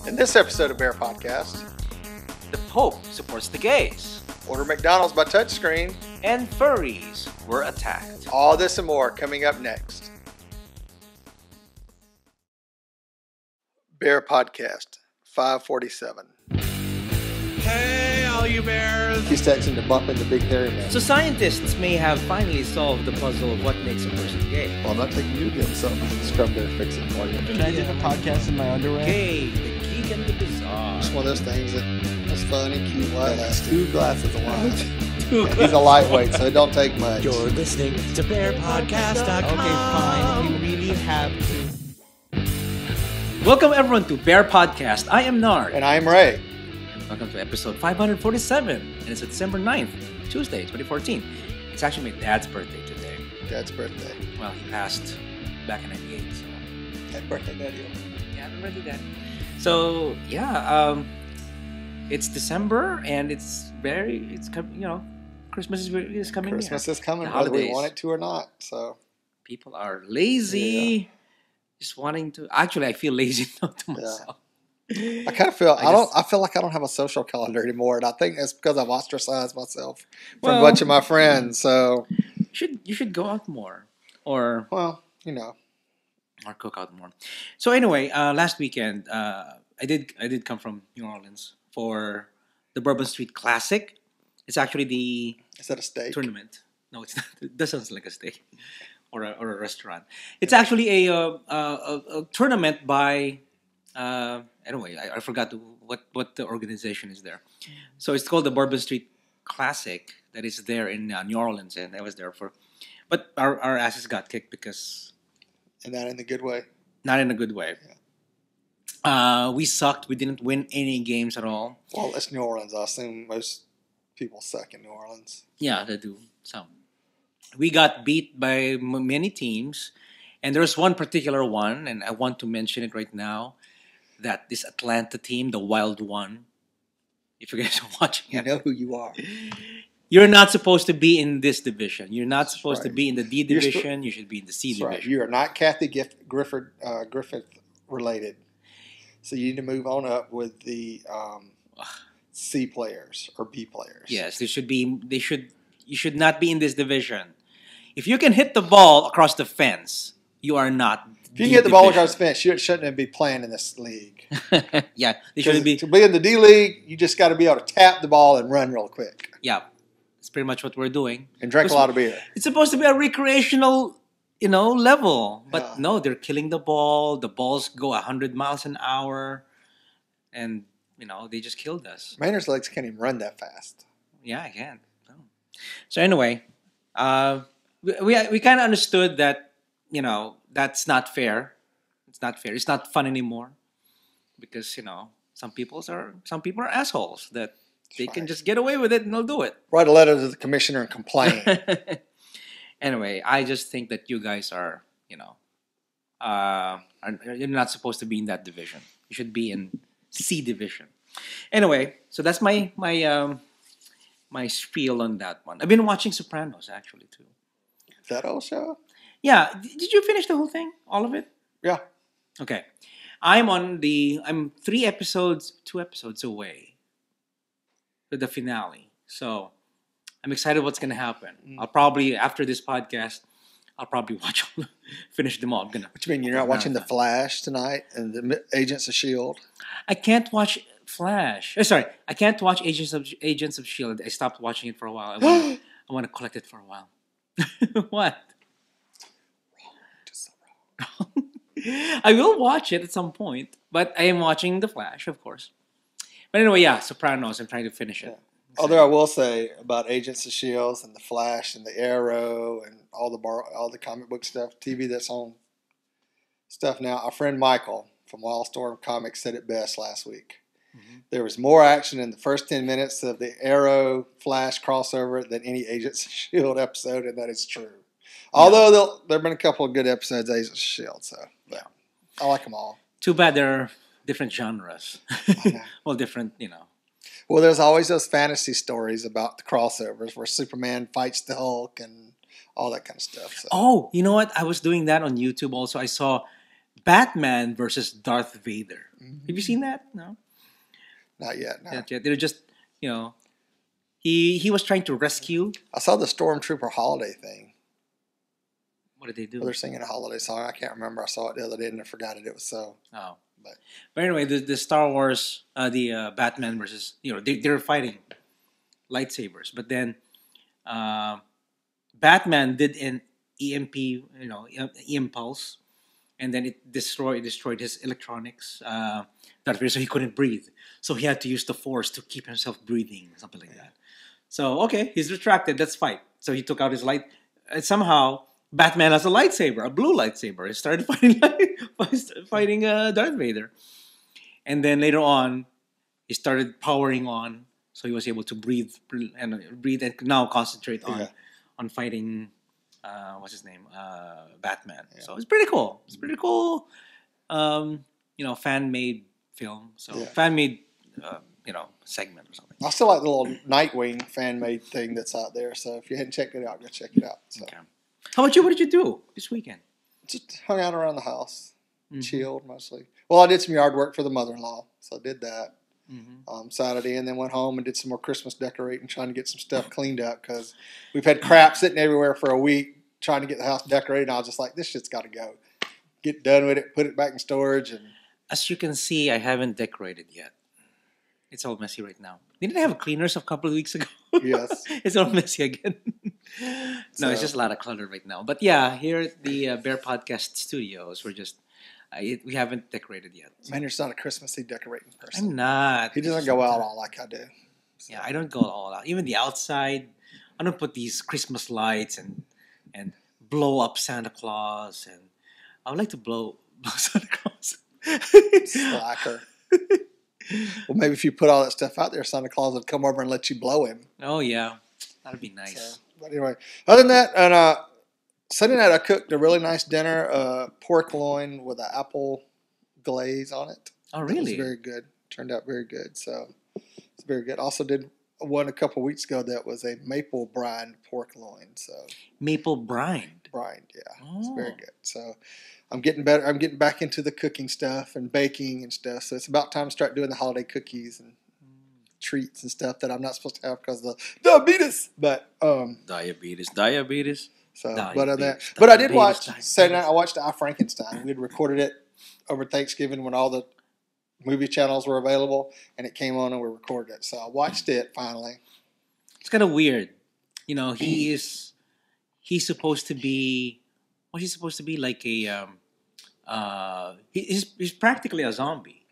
In this episode of Bear Podcast, The Pope supports the gays. order McDonald's by touchscreen. And furries were attacked. All this and more coming up next. Bear Podcast 547. Hey, all you bears! He's texting to bump into Big Hairy Man. So scientists may have finally solved the puzzle of what makes a person gay. Well, I'm not taking you to give him something. Scrub there, fix it for you. Can I do the podcast in my underwear? Gay, the geek and the bizarre. It's one of those things that's fun and cute. Well, that's 2 glasses of wine. Two He's a lightweight, so it don't take much. You're listening to BearPodcast.com. Okay, fine. You really have to. Welcome everyone to Bear Podcast. I am Nard. And I'm Ray. Welcome to episode 547. And it's December 9th, Tuesday, 2014. It's actually my dad's birthday today. Dad's birthday. Well, he passed back in 98, so. Happy birthday, Daddy. Yeah, happy birthday, Dad. So, yeah, it's December and it's Christmas is coming near. Christmas is coming, The whether we holidays. want it to or not. So People are lazy. Just wanting to. Actually, I feel lazy now to myself. I kind of feel I feel like I don't have a social calendar anymore, and I think it's because I've ostracized myself from a bunch of my friends. So You should go out more, or well, cook out more. So anyway, last weekend I did come from New Orleans for the Bourbon Street Classic. It's actually the is that a steak? tournament. No, it's not. That sounds like a steak or a restaurant. It's actually a tournament by. Anyway, I forgot what the organization is there. So it's called the Bourbon Street Classic that is there in New Orleans, and I was there but our asses got kicked because And not in the good way. not in a good way. We sucked. We didn't win any games at all. Well, it's New Orleans. I assume most people suck in New Orleans. Yeah, they do some. We got beat by many teams, and there's one particular one, and I want to mention it right now. That this Atlanta team, the Wild One, if you guys are watching You it, know who you are. you're not supposed to be in this division. You're not supposed to right. be in the D division. You should be in the C That's right. division. You are not Kathy Griffith related. So you need to move on up with the C players or B players. Yes, they should be. You should not be in this division. If you can hit the ball across the fence, you are not. If you can get the ball across the fence, you shouldn't be playing in this league. Yeah, they shouldn't be. To be in the D League, you just got to be able to tap the ball and run real quick. Yeah, that's pretty much what we're doing. And drink a lot of beer. It's supposed to be a recreational, level, but Yeah. no, they're killing the ball. The balls go 100 miles an hour, and they just killed us. Maynard's legs can't even run that fast. Yeah, I can. No. So anyway, we kind of understood that that's not fair. It's not fair. It's not fun anymore because some people are assholes that they can Fine. just get away with it and they'll do it. Write a letter to the commissioner and complain. Anyway, I just think that you guys are you're not supposed to be in that division. You should be in C division. Anyway, so that's my spiel on that one. I've been watching Sopranos actually too. Is that all show? Yeah, did you finish the whole thing? All of it? Yeah. Okay. I'm 2 episodes away to the finale. So I'm excited what's gonna happen. I'll probably after this podcast, I'll probably finish them all. I'm gonna. What you mean you're not watching The Flash tonight and the Agents of S.H.I.E.L.D.? I can't watch Flash. Sorry, I can't watch Agents of Shield. I stopped watching it for a while. I want to collect it for a while. What? Just so wrong. I will watch it at some point, but I am watching The Flash, of course. But anyway, yeah, Sopranos. I'm trying to finish it. Although I will say about Agents of S.H.I.E.L.D. and The Flash and the Arrow and all the comic book stuff, TV that's on stuff now. Our friend Michael from Wildstorm Comics said it best last week. Mm-hmm. There was more action in the first 10 minutes of the Arrow Flash crossover than any Agents of S.H.I.E.L.D. episode, and that is true. Although there have been a couple of good episodes of Agents of S.H.I.E.L.D., so yeah, I like them all. Too bad they're different genres. Well, different, Well, there's always those fantasy stories about the crossovers where Superman fights the Hulk and all that kind of stuff. So. Oh, you know what? I was doing that on YouTube also. I saw Batman versus Darth Vader. Have you seen that? No, Not yet. No. not yet. They're just, he was trying to rescue. I saw the Stormtrooper holiday thing. What did they do? Where they're singing a holiday song. I can't remember. I saw it the other day and I forgot it. It was so. Oh, But anyway, the Star Wars, the Batman versus, they're fighting lightsabers, but then Batman did an EMP, impulse, and then it destroyed his electronics. That way, so he couldn't breathe. So he had to use the Force to keep himself breathing, something like that. So okay, he's retracted. Let's fight. So he took out his light, and somehow Batman has a lightsaber, a blue lightsaber. He started fighting Darth Vader, and then later on, he started powering on, so he was able to breathe and now concentrate on fighting. What's his name? Batman. Yeah. So it's pretty cool. It's pretty cool. Fan made film. So fan made segment or something. I still like the little Nightwing fan made thing that's out there. So if you hadn't checked it out, go check it out. So. Okay. How about you? What did you do this weekend? Just hung out around the house, chilled mostly. Well, I did some yard work for the mother-in-law, so I did that Saturday, and then went home and did some more Christmas decorating, trying to get some stuff cleaned up because we've had crap sitting everywhere for a week trying to get the house decorated. And I was just like, this shit's got to go. Get done with it, put it back in storage. And as you can see, I haven't decorated yet. It's all messy right now. Didn't I have cleaners a couple of weeks ago? Yes. It's all messy again. No, it's just a lot of clutter right now. But yeah, here at the Bear Podcast studios, we're just, we haven't decorated yet. So. Man, you're just not a Christmassy decorating person. I'm not. He doesn't go out all like I do. So. Yeah, I don't go all out. Even the outside, I don't put these Christmas lights and blow up Santa Claus. And I would like to blow Santa Claus. Slacker. Well, maybe if you put all that stuff out there, Santa Claus would come over and let you blow him. Oh, yeah. That'd be nice. So, but anyway, other than that, and Sunday night I cooked a really nice dinner, pork loin with an apple glaze on it. Oh, really? It was very good. Turned out very good. So it's very good. Also did one a couple of weeks ago that was a maple brined pork loin. So maple brined? Brined, yeah. Oh. It's very good. So I'm getting better. I'm getting back into the cooking stuff and baking and stuff. So it's about time to start doing the holiday cookies and treats and stuff that I'm not supposed to have because of the diabetes. But diabetes. So, but I did watch Saturday night. I watched I Frankenstein. We had recorded it over Thanksgiving when all the movie channels were available, and it came on and we recorded it. So I watched it finally. It's kind of weird, he's supposed to be. What's he supposed to be like a? He's practically a zombie.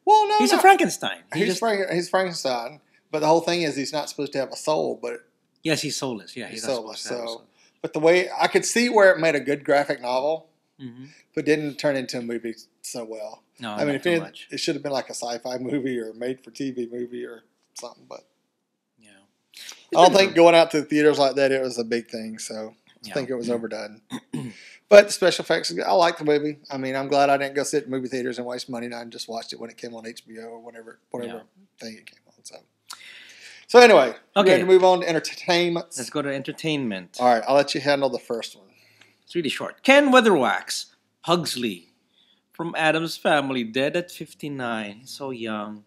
Well, no, he's a Frankenstein. He's Frankenstein, but the whole thing is he's not supposed to have a soul. But yes, he's soulless. Yeah, he's soulless. So, but the way I could see where it made a good graphic novel, but didn't turn into a movie so well. No, I mean, if it should have been like a sci-fi movie or a made-for-TV movie or something. But yeah, I don't think going out to the theaters like that it was a big thing. So I think it was overdone. But the special effects, I like the movie. I mean, I'm glad I didn't go sit in movie theaters and waste money. I just watched it when it came on HBO or whatever thing it came on. So anyway, okay, ready to move on to entertainment. Let's go to entertainment. All right, I'll let you handle the first one. It's really short. Ken Weatherwax Pugsley from Addams Family, dead at 59, so young.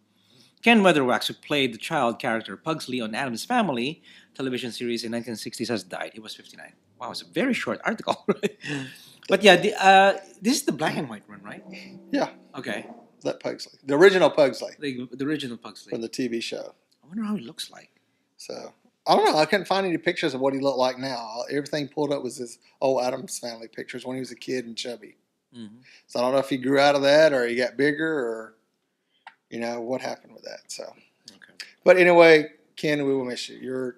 Ken Weatherwax, who played the child character Pugsley on Addams Family television series in 1960s, has died. He was 59. Wow, it's a very short article, right? But yeah, this is the black and white one, right? Yeah. Okay. That Pugsley. The original Pugsley. The original Pugsley. From the TV show. I wonder how he looks like. So, I don't know. I couldn't find any pictures of what he looked like now. Everything pulled up was his old Addams Family pictures when he was a kid and chubby. So, I don't know if he grew out of that or he got bigger or, what happened with that. So, okay. But anyway, Ken, we will miss you.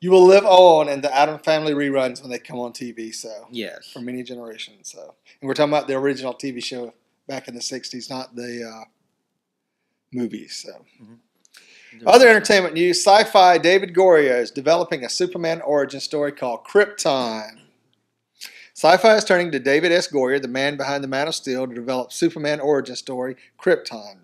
You will live on in the Addams Family reruns when they come on TV. So yes, for many generations. So, and we're talking about the original TV show back in the '60s, not the movies. So, other entertainment news: Sci-Fi David Goyer is developing a Superman origin story called Krypton. Sci-Fi is turning to David S. Goyer, the man behind the Man of Steel, to develop Superman origin story Krypton.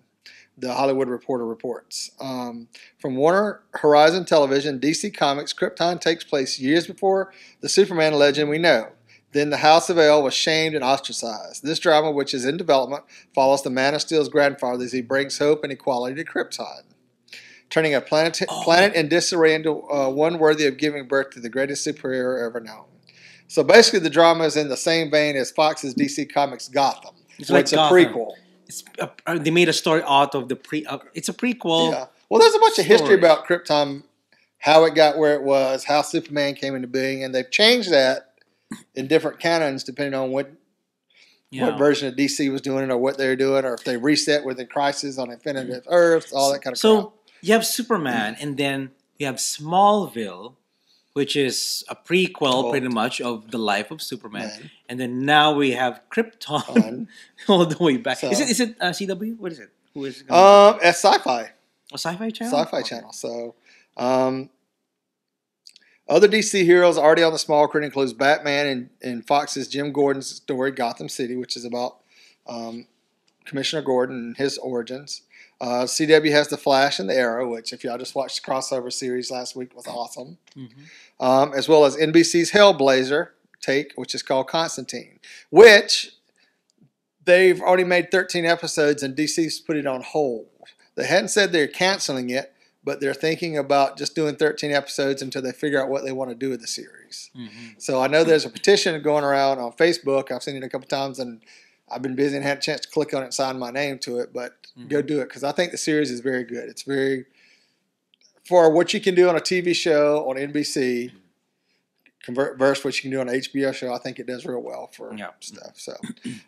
The Hollywood Reporter reports. From Warner Horizon Television, DC Comics, Krypton takes place years before the Superman legend we know. Then the House of El was shamed and ostracized. This drama, which is in development, follows the Man of Steel's grandfather as he brings hope and equality to Krypton, turning a planet in disarray into one worthy of giving birth to the greatest superhero ever known. So basically, the drama is in the same vein as Fox's DC Comics Gotham. It's like it's Gotham. a prequel. They made a story out of the it's a prequel. Yeah. Well, there's a bunch of history about Krypton, how it got where it was, how Superman came into being, and they've changed that in different canons depending on what version of DC was doing it or what they were doing, or if they reset within Crisis on Infinite Earths, all that kind of stuff. So you have Superman, and then you have Smallville, which is a prequel pretty much of the life of Superman. And then now we have Krypton all the way back. So, is it CW? What is it? Who is it? It's Sci-Fi. A Sci-Fi channel? Sci-Fi channel. So, other DC heroes already on the small screen includes Batman and Fox's Jim Gordon's story, Gotham City, which is about Commissioner Gordon and his origins. CW has The Flash and The Arrow, which if y'all just watched the crossover series last week was awesome. As well as NBC's Hellblazer take, which is called Constantine, which they've already made 13 episodes and DC's put it on hold. They hadn't said they're canceling it, but they're thinking about just doing 13 episodes until they figure out what they want to do with the series. So I know there's a petition going around on Facebook. I've seen it a couple times, and I've been busy and had a chance to click on it and sign my name to it, but go do it because I think the series is very good. It's very, for what you can do on a TV show on NBC, versus what you can do on an HBO show, I think it does real well for stuff. So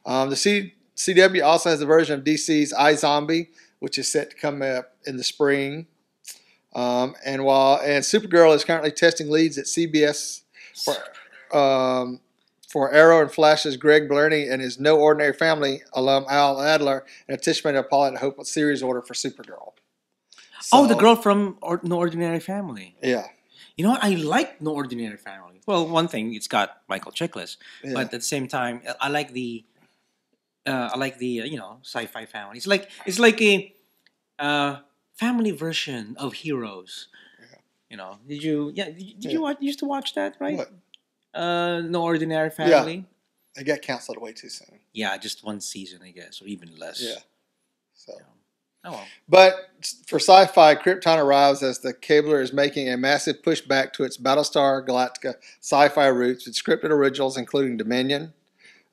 the CW also has a version of DC's iZombie, which is set to come up in the spring. And Supergirl is currently testing leads at CBS for Arrow and Flash's Greg Berlanti and his No Ordinary Family alum Al Adler, and anticipating a pilot and hope series order for Supergirl. So, the girl from No Ordinary Family. Yeah. You know what? I like No Ordinary Family. Well, one thing, it's got Michael Chiklis, but at the same time, I like the sci-fi family. It's like a family version of Heroes. Yeah. Did you used to watch that, right? What? No Ordinary Family. Yeah. It got canceled way too soon. Yeah, just one season, I guess, or even less. Yeah. So. Oh well. But for sci-fi, Krypton arrives as the Cabler is making a massive push back to its Battlestar Galactica sci-fi roots with scripted originals including Dominion,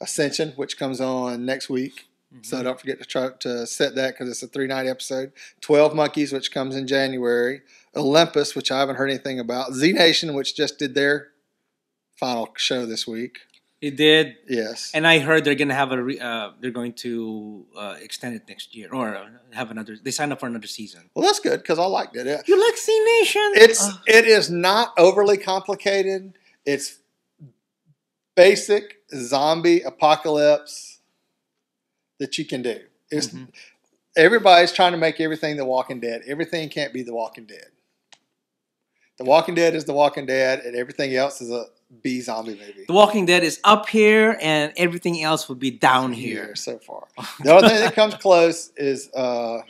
Ascension, which comes on next week. So don't forget to try to set that because it's a 3-night episode. 12 Monkeys, which comes in January. Olympus, which I haven't heard anything about. Z Nation, which just did their final show this week. It did. Yes. And I heard they're gonna have they're going to extend it next year or have another. They signed up for another season. Well, that's good because I liked it. You like Z Nation? It is not overly complicated. It's basic zombie apocalypse that you can do. It's everybody's trying to make everything The Walking Dead. Everything can't be The Walking Dead. The Walking Dead is The Walking Dead, and everything else is a B zombie movie. The Walking Dead is up here, and everything else would be down here so far. The only thing that comes close is World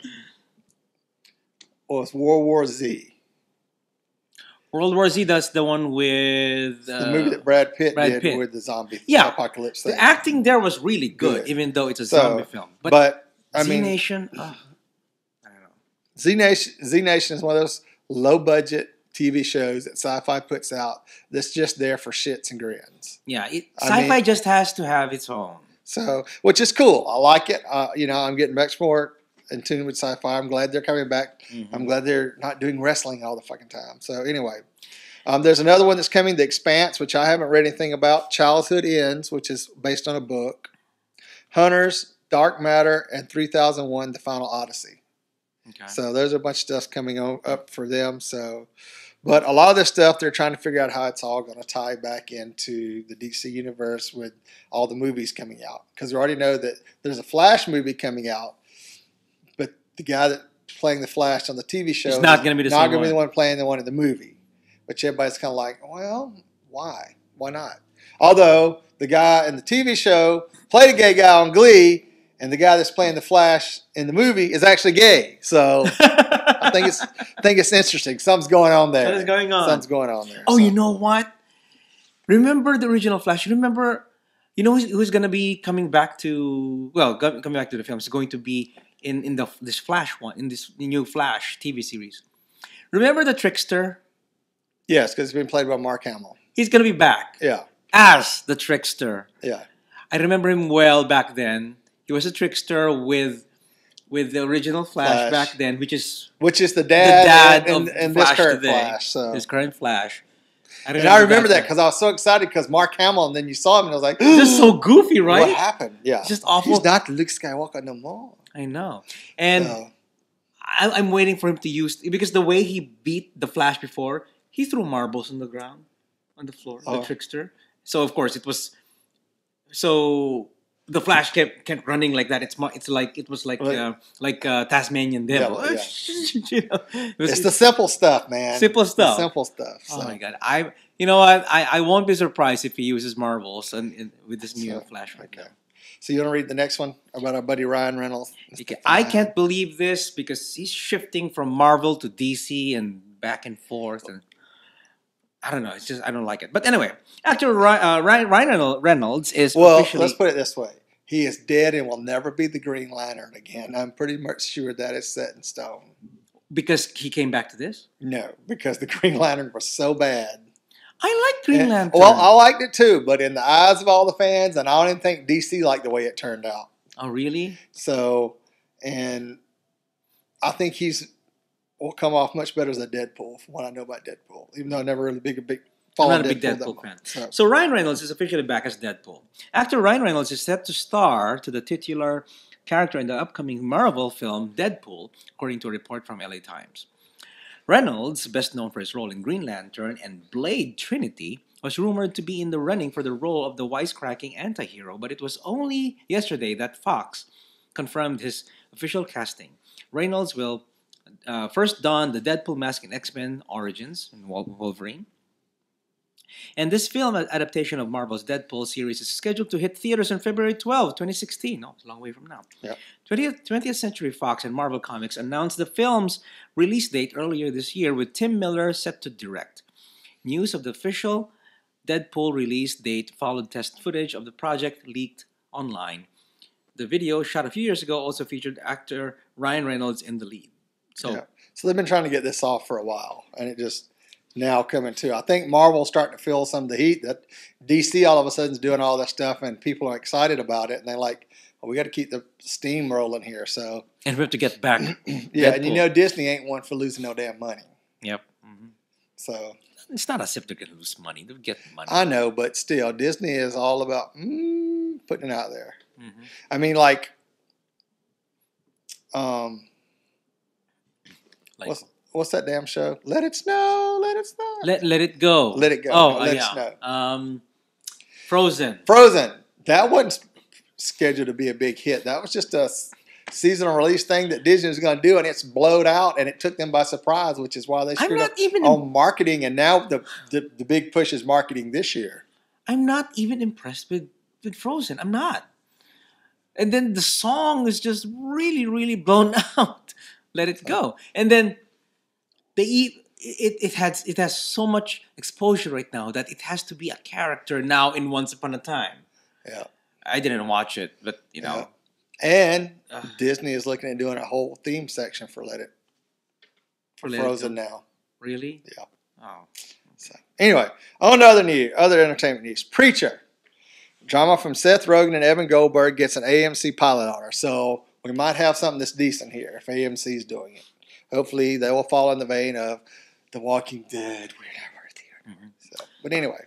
War Z. World War Z. That's the one with the movie that Brad Pitt did with the zombie apocalypse thing. The acting there was really good, even though it's a zombie film. But I mean, Z Nation. I don't Z know. Nation is one of those low budget TV shows that Sci-Fi puts out that's just there for shits and grins. Yeah, Sci-Fi just has to have its own. So, which is cool. I like it. I'm getting much more in tune with Sci-Fi. I'm glad they're coming back. I'm glad they're not doing wrestling all the fucking time. So, anyway, there's another one that's coming, The Expanse, which I haven't read anything about. Childhood Ends, which is based on a book. Hunters, Dark Matter, and 3001, The Final Odyssey. Okay. So, there's a bunch of stuff coming up for them. So. But a lot of this stuff, they're trying to figure out how it's all going to tie back into the DC universe with all the movies coming out. Because we already know that there's a Flash movie coming out, but the guy that's playing the Flash on the TV show is not going to be the one playing the one in the movie. Which everybody's kind of like, well, why? Why not? Although the guy in the TV show played a gay guy on Glee, and the guy that's playing the Flash in the movie is actually gay. So I think it's interesting. Something's going on there. What is going on? Something's going on there. Oh, so. You know what? Remember the original Flash? Remember You know who's gonna be coming back to coming back to the film is going to be in this Flash one in this new Flash TV series. Remember the Trickster? Yes, because it's been played by Mark Hamill. He's gonna be back Yeah, as the Trickster. yeah. I remember him well back then. He was a trickster with the original Flash, back then, which is the dad, of and Flash this current today. Flash. So. His current Flash. I remember that because I was so excited because Mark Hamill, and then you saw him and I was like, just so goofy, right? What happened? Yeah. It's just awful. He's not Luke Skywalker no more. I know. And I'm waiting for him to use, because the way he beat the Flash before, he threw marbles on the ground, on the floor, the trickster. So, of course, it was, so the Flash kept running like that. It was like Tasmanian devil. Yeah. You know, it's the simple stuff, man. Simple stuff. The simple stuff. So. Oh my God! You know what? I won't be surprised if he uses marbles with this new Flash right now. So you want to read the next one about our buddy Ryan Reynolds? I can't believe this because he's shifting from Marvel to DC and back and forth, and I don't know. It's just I don't like it. But anyway, actor Ryan Reynolds is officially... let's put it this way: he is dead and will never be the Green Lantern again. I'm pretty much sure that is set in stone. Because he came back to this? No, because the Green Lantern was so bad. I like Green Lantern. Well, I liked it too, but in the eyes of all the fans, and I don't even think DC liked the way it turned out. Oh, really? So, and I think will come off much better as a Deadpool, from what I know about Deadpool. Even though I never really I'm not a big Deadpool fan. So Ryan Reynolds is officially back as Deadpool. Actor Ryan Reynolds is set to star to the titular character in the upcoming Marvel film Deadpool, according to a report from LA Times. Reynolds, best known for his role in Green Lantern and Blade Trinity, was rumored to be in the running for the role of the wisecracking anti-hero, but it was only yesterday that Fox confirmed his official casting. Reynolds will first don the Deadpool mask in X-Men Origins in Wolverine. And this film adaptation of Marvel's Deadpool series is scheduled to hit theaters on February 12, 2016. Oh, it's a long way from now. Yeah. 20th Century Fox and Marvel Comics announced the film's release date earlier this year, with Tim Miller set to direct. News of the official Deadpool release date followed test footage of the project leaked online. The video, shot a few years ago, also featured actor Ryan Reynolds in the lead. So they've been trying to get this off for a while, and it just now coming to. I think Marvel's starting to feel some of the heat that DC all of a sudden is doing all this stuff, and people are excited about it, and they're like, well, we got to keep the steam rolling here. So, and we have to get back. Yeah, and you know Disney ain't one for losing no damn money. Yep. Mm-hmm. So it's not as if they're going to lose money. They'll get money. I know, but still, Disney is all about putting it out there. Mm-hmm. I mean, like what's that damn show? Let It Snow, Let It Snow. Let It Go. Let It Go. Oh, Let yeah. It Snow. Frozen. That wasn't scheduled to be a big hit. That was just a seasonal release thing that Disney was going to do, and it's blowed out, and it took them by surprise, which is why they screwed up on marketing, and now the big push is marketing this year. I'm not even impressed with Frozen. I'm not. And then the song is just really, really blown out. Let It Go. And then it has so much exposure right now that it has to be a character now in Once Upon a Time. Yeah. I didn't watch it, but you know. And Disney is looking at doing a whole theme section for Frozen now. Really? Yeah. Oh. So, anyway, on to other entertainment news. Preacher. Drama from Seth Rogen and Evan Goldberg gets an AMC pilot on her. So we might have something that's decent here if AMC is doing it. Hopefully they will fall in the vein of The Walking Dead. So, but anyway,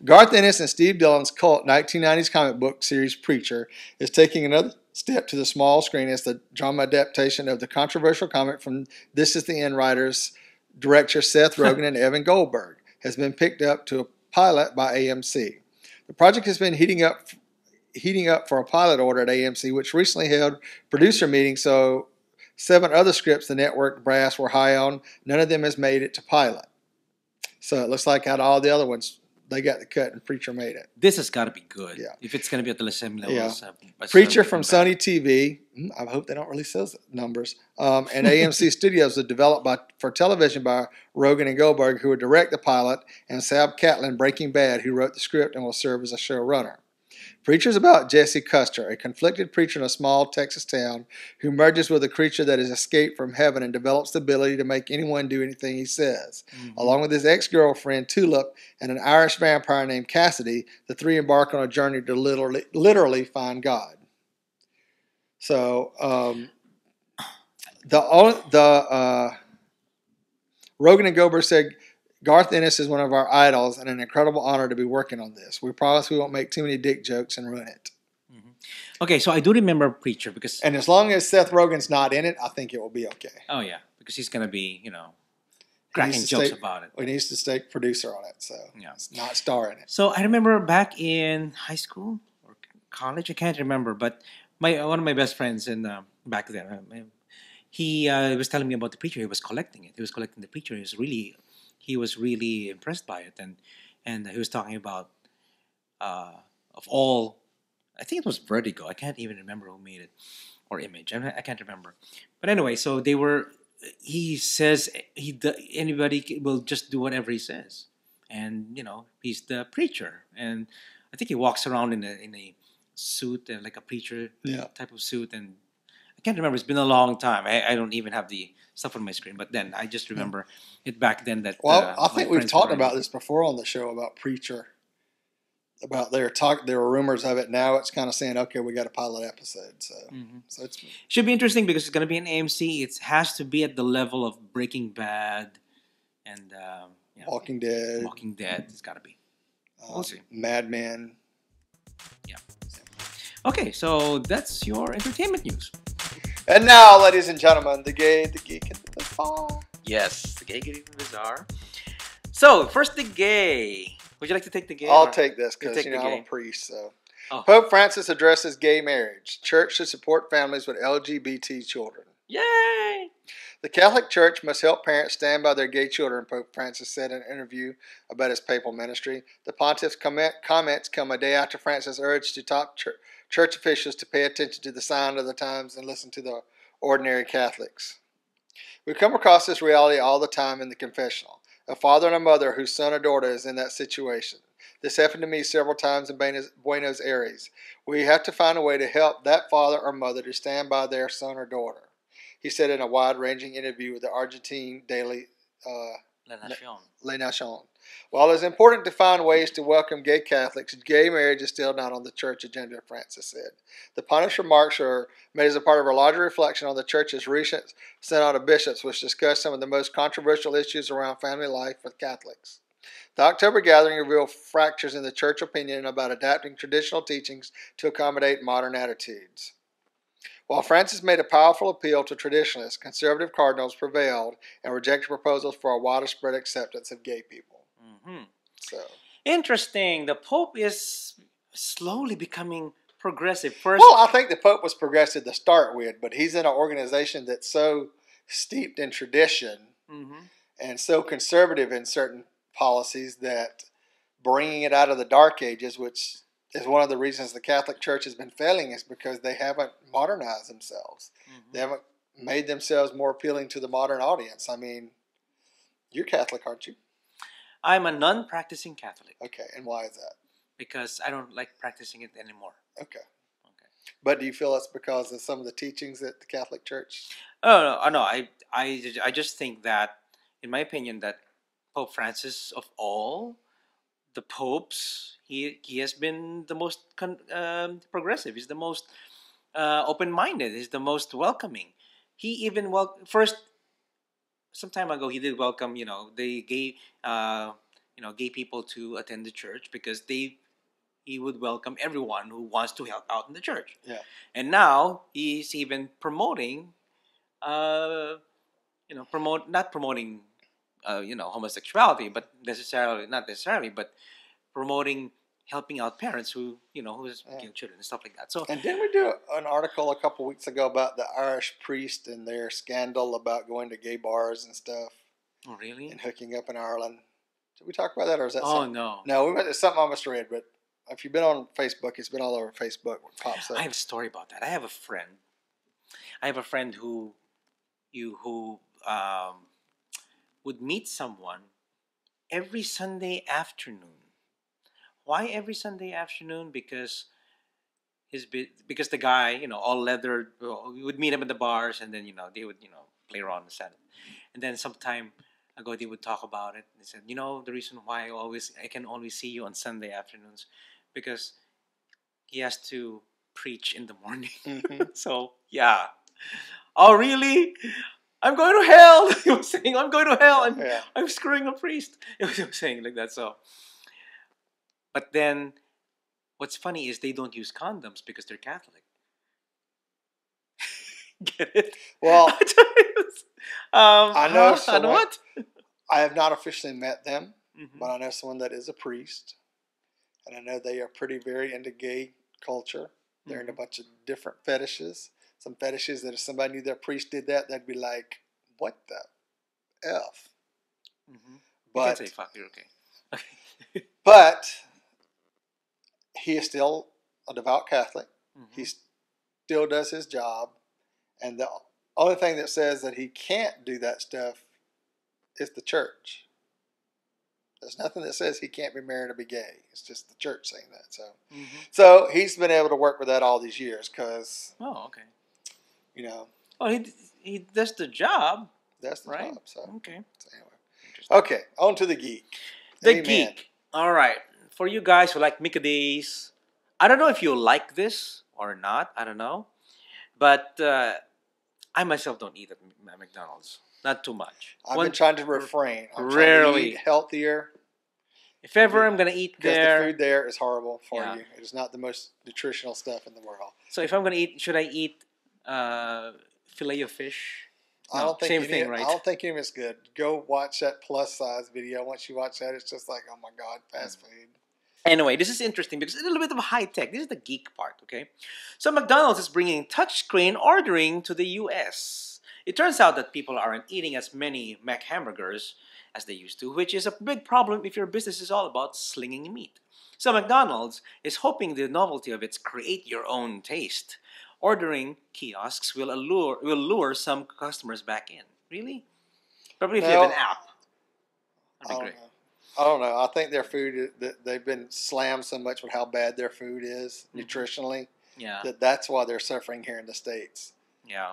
Garth Ennis and Steve Dillon's cult 1990s comic book series Preacher is taking another step to the small screen as the drama adaptation of the controversial comic from This Is the End writers, director Seth Rogen and Evan Goldberg has been picked up to a pilot by AMC. The project has been heating up for a pilot order at AMC, which recently held producer meetings, so 7 other scripts the network brass were high on. None of them has made it to pilot. So it looks like out of all the other ones, they got the cut and Preacher made it. This has got to be good. Yeah. If it's going to be at the same level. Yeah. Preacher from Sony TV. I hope they don't release those numbers. And AMC Studios was developed for television by Rogen and Goldberg, who would direct the pilot, and Sab Catlin, Breaking Bad, who wrote the script and will serve as a showrunner. Preacher's about Jesse Custer, a conflicted preacher in a small Texas town who merges with a creature that has escaped from heaven and develops the ability to make anyone do anything he says. Mhm. Along with his ex-girlfriend, Tulip, and an Irish vampire named Cassidy, the three embark on a journey to literally find God. So, Rogan and Gober said, Garth Ennis is one of our idols and an incredible honor to be working on this. We promise we won't make too many dick jokes and ruin it. Okay, so I do remember Preacher because And as long as Seth Rogen's not in it, I think it will be okay. oh yeah, because he's gonna be cracking jokes about it. He needs to stay producer on it, so Yeah. it's not star in it. So I remember back in high school or college, I can't remember, but one of my best friends in back then, he was telling me about the Preacher. He was collecting it. He was collecting the Preacher. He was really impressed by it, and he was talking about of all. I think it was Vertigo. I can't even remember who made it, or Image. I can't remember. But anyway, so they were. He says anybody will just do whatever he says, and he's the preacher, and I think he walks around in a suit and like a preacher type of suit, and I can't remember. It's been a long time. I don't even have the stuff on my screen, but then I just remember it back then that. Well, I think my we've friends talked were about this before on the show about Preacher. About there were rumors of it. Now it's kind of saying, okay, we got a pilot episode. So, so it's should be interesting because it's going to be an AMC. It has to be at the level of Breaking Bad and Walking Dead. Walking Dead. It's got to be. We'll see. Mad Men. Yeah. Okay, so that's your entertainment news. And now, ladies and gentlemen, the gay, the geek, and the bizarre. Yes, the gay, geek, and bizarre. So first, the gay. Would you like to take the gay? I'll take this because take the I'm gay. a priest. So, Oh. Pope Francis addresses gay marriage. Church should support families with LGBT children. Yay! The Catholic Church must help parents stand by their gay children, Pope Francis said in an interview about his papal ministry. The pontiff's comments come a day after Francis urged to top church officials to pay attention to the sign of the times and listen to the ordinary Catholics. We come across this reality all the time in the confessional. A father and a mother whose son or daughter is in that situation. This happened to me several times in Buenos Aires. We have to find a way to help that father or mother to stand by their son or daughter, he said in a wide-ranging interview with the Argentine daily La Nación. While it's important to find ways to welcome gay Catholics, gay marriage is still not on the church agenda, Francis said. The pontiff's remarks are made as a part of a larger reflection on the church's recent Synod of Bishops, which discussed some of the most controversial issues around family life with Catholics. The October gathering revealed fractures in the church opinion about adapting traditional teachings to accommodate modern attitudes. While Francis made a powerful appeal to traditionalists, conservative cardinals prevailed and rejected proposals for a widespread acceptance of gay people. Mm-hmm. So interesting. The Pope is slowly becoming progressive. Well, I think the Pope was progressive to start with, but he's in an organization that's so steeped in tradition and so conservative in certain policies that bringing it out of the Dark Ages, which is one of the reasons the Catholic Church has been failing, is because they haven't modernized themselves. They haven't made themselves more appealing to the modern audience. I mean, you're Catholic, aren't you? I'm a non-practicing Catholic. Okay, and why is that? Because I don't like practicing it anymore. Okay. But do you feel it's because of some of the teachings at the Catholic Church? Oh no! I just think that, in my opinion, that Pope Francis of all the popes, he has been the most progressive. He's the most open-minded. He's the most welcoming. He even first some time ago he did welcome the gay gay people to attend the church because he would welcome everyone who wants to help out in the church. Yeah. And now he's even promoting not promoting homosexuality, but not necessarily, but promoting helping out parents who has children and stuff like that. So, and didn't we do an article a couple weeks ago about the Irish priest and their scandal about going to gay bars and stuff? Oh, really? And hooking up in Ireland. Did we talk about that, or is that? Oh, something? no. It's something I must have read. But if you've been on Facebook, it's been all over Facebook. What pops up. I have a story about that. I have a friend who would meet someone every Sunday afternoon. Why every Sunday afternoon? Because because the guy, all leather, we would meet him in the bars, and then they would play around the set, and then some time ago they would talk about it. They said, the reason why I can only see you on Sunday afternoons, because he has to preach in the morning. So yeah. Oh really? I'm going to hell. He was saying, I'm going to hell, and I'm screwing a priest. He was saying like that. So, but then, what's funny is they don't use condoms because they're Catholic. Get it? Well, I know I what? I have not officially met them, but I know someone that is a priest, and I know they are very into gay culture. They're in a bunch of different fetishes. Some fetishes that if somebody knew their priest did that, they'd be like, "What the f?" But you can say fuck. You're okay. Okay. But he is still a devout Catholic. He still does his job, and the only thing that says that he can't do that stuff is the church. There's nothing that says he can't be married or be gay. It's just the church saying that. So, so he's been able to work with that all these years because. Oh, okay. Oh, he does the job. That's the right? job. So okay. So anyway. Okay, on to the geek. The geek. All right. For you guys who like Mickey D's, I don't know if you like this or not. I don't know, but I myself don't eat at McDonald's. Not too much. I've been trying to refrain. I'm rarely trying to eat healthier. If ever I'm gonna eat there, because the food there is horrible for you. It is not the most nutritional stuff in the world. So if I'm gonna eat, should I eat fillet of fish? I don't think same thing, right? I don't think any of it's good. Go watch that plus size video. Once you watch that, it's just like, oh my god, fast food. Anyway, this is interesting because it's a little bit of high tech. This is the geek part, okay? So McDonald's is bringing touchscreen ordering to the U.S. It turns out that people aren't eating as many Mac hamburgers as they used to, which is a big problem if your business is all about slinging meat. So McDonald's is hoping the novelty of its create-your-own taste ordering kiosks will lure some customers back in. Really? Probably if you have an app. That'd be great. I don't know. I think their food, they've been slammed so much with how bad their food is nutritionally. Yeah. That's why they're suffering here in the States. Yeah.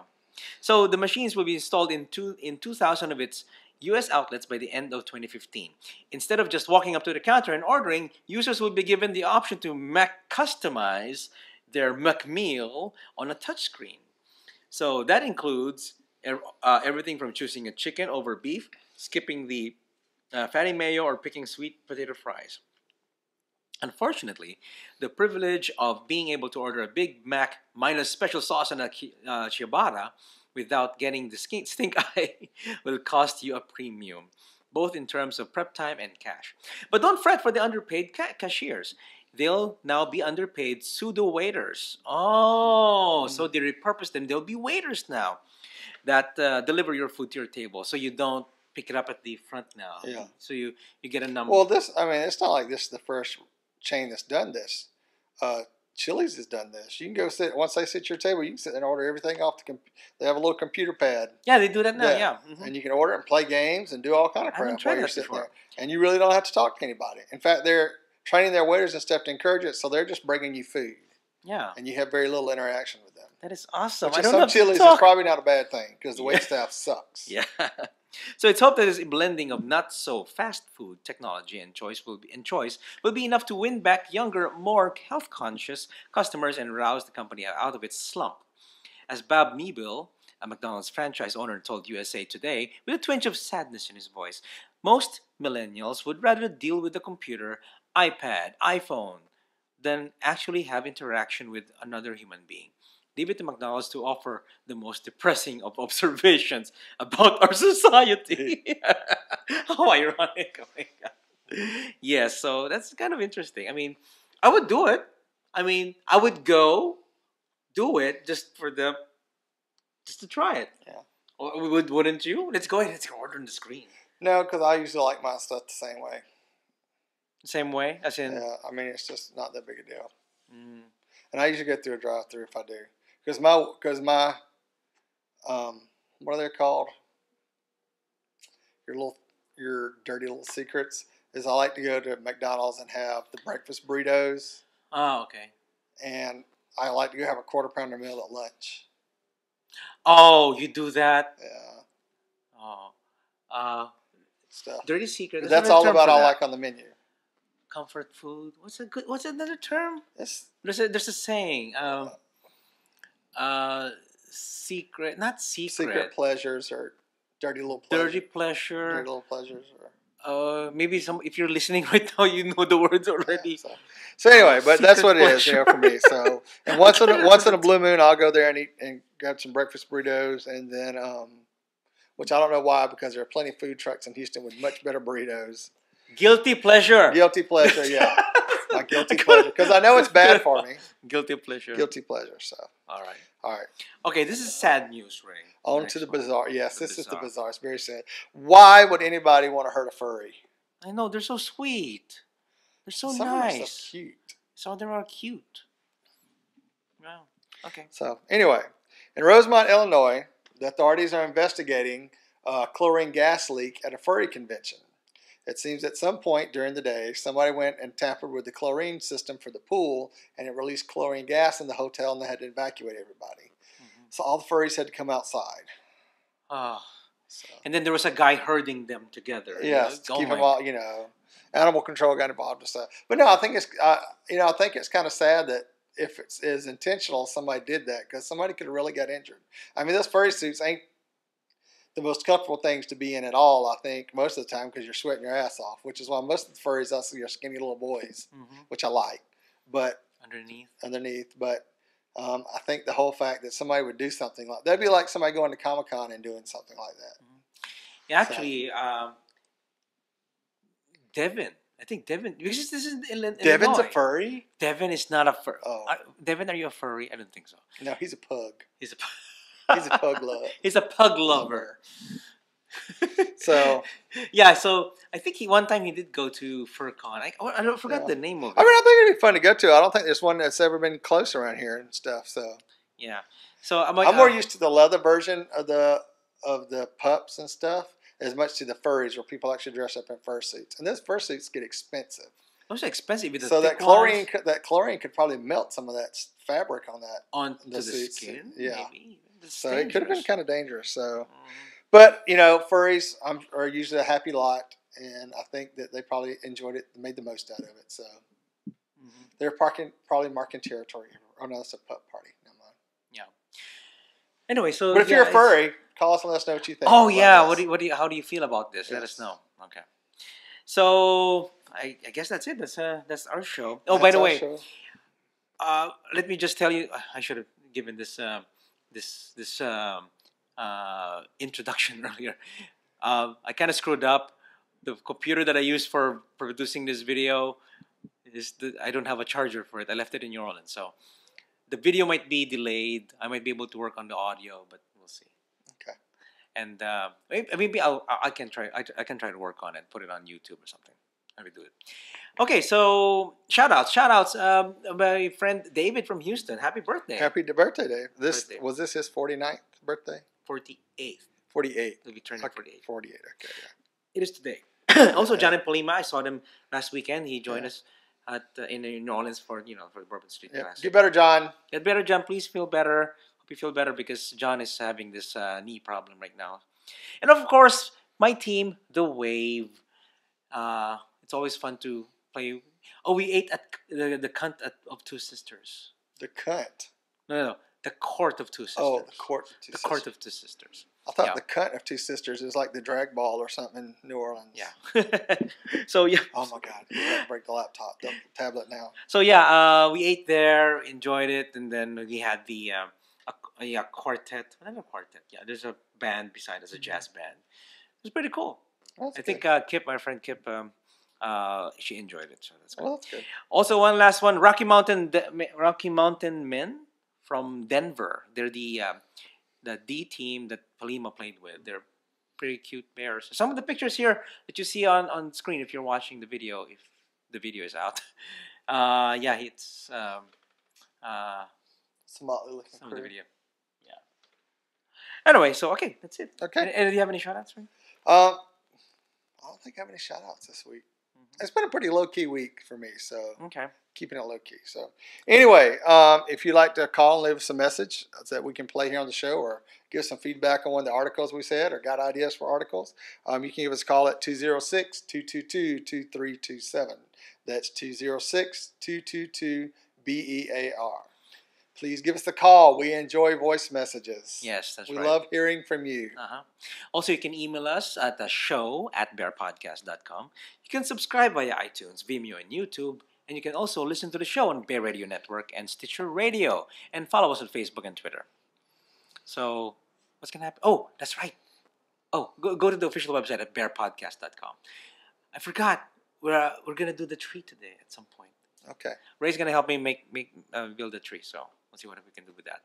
So the machines will be installed in 2,000 of its U.S. outlets by the end of 2015. Instead of just walking up to the counter and ordering, users will be given the option to customize their McMeal on a touchscreen. So that includes everything from choosing a chicken over beef, skipping the fatty mayo, or picking sweet potato fries. Unfortunately, the privilege of being able to order a Big Mac minus special sauce and a ciabatta without getting the stink eye will cost you a premium, both in terms of prep time and cash. But don't fret for the underpaid cashiers. They'll now be underpaid pseudo-waiters. Oh, so they repurpose them. They'll be waiters now that deliver your food to your table, so you don't pick it up at the front now. Yeah. So you get a number. Well, it's not like this is the first chain that's done this. Chili's has done this. You can go sit, once they sit at your table, you can sit and order everything off the they have a little computer pad. Yeah, they do that now, yeah. And you can order it and play games and do all kind of crap while you're sitting before. there. And you really don't have to talk to anybody. In fact, they're training their waiters and stuff to encourage it, so they're just bringing you food. Yeah. And you have very little interaction with them. That is awesome. Which some Chili's is probably not a bad thing, because the wait staff sucks. Yeah. So it's hoped that this blending of not so fast food technology and choice will be enough to win back younger, more health conscious customers and rouse the company out of its slump. As Bob Meeble, a McDonald's franchise owner, told USA Today with a twinge of sadness in his voice, most millennials would rather deal with the computer, iPad, iPhone than actually have interaction with another human being. Leave it to McDonald's to offer the most depressing of observations about our society. How ironic. Oh my God. Yes, so that's kind of interesting. I mean, I would do it. I mean, I would go do it just to try it. Yeah. Wouldn't you? Let's go ahead. Let's go order on the screen. No, because I usually like my stuff the same way. Same way? As in? Yeah, I mean, it's just not that big a deal. And I usually go through a drive-thru if I do. Because my what are they called? Your dirty little secrets is I like to go to McDonald's and have the breakfast burritos. Oh, okay. And I like to go have a quarter pounder meal at lunch. Oh, you do that? Yeah. Oh. Uh, Stuff. Dirty secret. That's all about all I like on the menu. Comfort food. What's another term? It's, There's a saying. Secret, not secret. Secret pleasures or dirty little pleasures. Dirty pleasure. Dirty little pleasures. Maybe if you're listening right now, you know the words already. Yeah, so anyway, but that's Secret what it is, for me. So, and once in a blue moon, I'll go there and eat and grab some breakfast burritos, and then, which I don't know why, because there are plenty of food trucks in Houston with much better burritos. Guilty pleasure. Guilty pleasure, yeah. My guilty pleasure, because I know it's bad for me. Guilty pleasure. Guilty pleasure. So, all right. Okay, this is sad news, Ray. On to the bizarre. Yes, this is the bizarre. It's very sad. Why would anybody want to hurt a furry? I know, they're so sweet. They're so Some nice. Of them are so cute. Some of them are cute. Wow. Okay. So, anyway, in Rosemont, Illinois, the authorities are investigating a chlorine gas leak at a furry convention. It seems at some point during the day, somebody went and tampered with the chlorine system for the pool, and it released chlorine gas in the hotel, and they had to evacuate everybody. Mm-hmm. So all the furries had to come outside. So. And then there was a guy herding them together. Yes, to keep them all, animal control got involved and stuff. But no, I think it's, I think it's kind of sad that if it is intentional, somebody did that, because somebody could have really got injured. I mean, those furry suits ain't the most comfortable things to be in at all, I think, most of the time, because you're sweating your ass off, which is why most of the furries I see are skinny little boys, which I like. But underneath. But I think the whole fact that somebody would do something like that'd be like somebody going to Comic-Con and doing something like that. Yeah, actually, Devin. I think Devin, because this is Illinois. Devin's a furry? Devin is not a furry. Oh. Devin, are you a furry? I don't think so. No, he's a pug. He's a pug lover. He's a pug lover. So yeah, so I think one time he did go to FurCon. I forgot the name of it. I mean, I think it'd be fun to go to. I don't think there's one that's ever been close around here and stuff. So yeah, so I'm more used to the leather version of the pups and stuff, as much to the furries where people actually dress up in fursuits. And those fursuits get expensive. Those are expensive. So that chlorine could probably melt some of that fabric on the skin. Yeah. Maybe. So it could have been kind of dangerous. So, but furries are usually a happy lot, and I think that they probably enjoyed it, made the most out of it. So they're probably marking territory. Oh no, it's a pup party. Never mind. Yeah. Anyway, so but if you're a furry, call us and let us know what you think. Oh yeah, how do you feel about this? Yes. Let us know. Okay. So I guess that's it. That's our show. Oh, by the way, let me just tell you. I should have given this introduction earlier. I kind of screwed up. The computer that I used for producing this video I don't have a charger for it. I left it in New Orleans, so the video might be delayed. I might be able to work on the audio, but we'll see. Okay. And maybe I can try. I can try to work on it. Put it on YouTube or something. Let me do it. Okay, so shout outs. My friend David from Houston. Happy birthday. Happy birthday, Dave. Was this his 49th birthday? 48th. 48th. He'll be turning 48. 48, okay, yeah. It is today. Also, John and Polima, I saw them last weekend. He joined us in New Orleans for the Bourbon Street Classic. Get better, John. Get better, John. Please feel better. Hope you feel better, because John is having this knee problem right now. And of course, my team, The Wave. It's always fun to play. Oh, we ate at the cunt of Two Sisters. The cunt? No. The Court of Two Sisters. Oh, the Court of Two Sisters. The Court of Two Sisters. I thought the cunt of Two Sisters is like the drag ball or something in New Orleans. Yeah. So, yeah. Oh, my God. You got to break the tablet now. So, yeah, we ate there, enjoyed it, and then we had the quartet. Whatever quartet. Yeah, there's a band beside us, a jazz band. It was pretty cool. I think Kip, my friend Kip, she enjoyed it, so that's good. Well, that's good. Also, one last one, Rocky Mountain Men from Denver. They're the D team that Polima played with. They're pretty cute bears. Some of the pictures here that you see on screen, if you're watching the video, if the video is out, yeah, it's Smartly looking some of the video. Yeah. Anyway, so okay, that's it. Okay. And do you have any shout outs? I don't think I have any shout outs this week. It's been a pretty low key week for me, so okay. keeping it low key. So anyway, if you'd like to call and leave us a message that we can play here on the show, or give us some feedback on one of the articles we said, or got ideas for articles, you can give us a call at 206-222-2327. That's 206-222-BEAR. Please give us a call. We enjoy voice messages. Yes, that's we right. We love hearing from you. Also, you can email us at the show@BearPodcast.com. You can subscribe via iTunes, Vimeo, and YouTube. And you can also listen to the show on Bear Radio Network and Stitcher Radio. And follow us on Facebook and Twitter. So, what's going to happen? Oh, that's right. Oh, go to the official website at BearPodcast.com. I forgot. We're going to do the tree today at some point. Okay. Ray's going to help me build the tree. So, we'll see what we can do with that.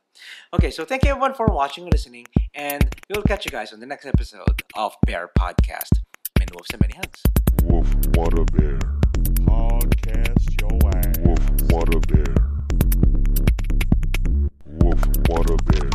Okay, so thank you everyone for watching and listening. And we'll catch you guys on the next episode of Bear Podcast. Many wolves and many hugs. Woof, what a bear. Podcast your ass. Woof, what a bear. Woof, what a bear.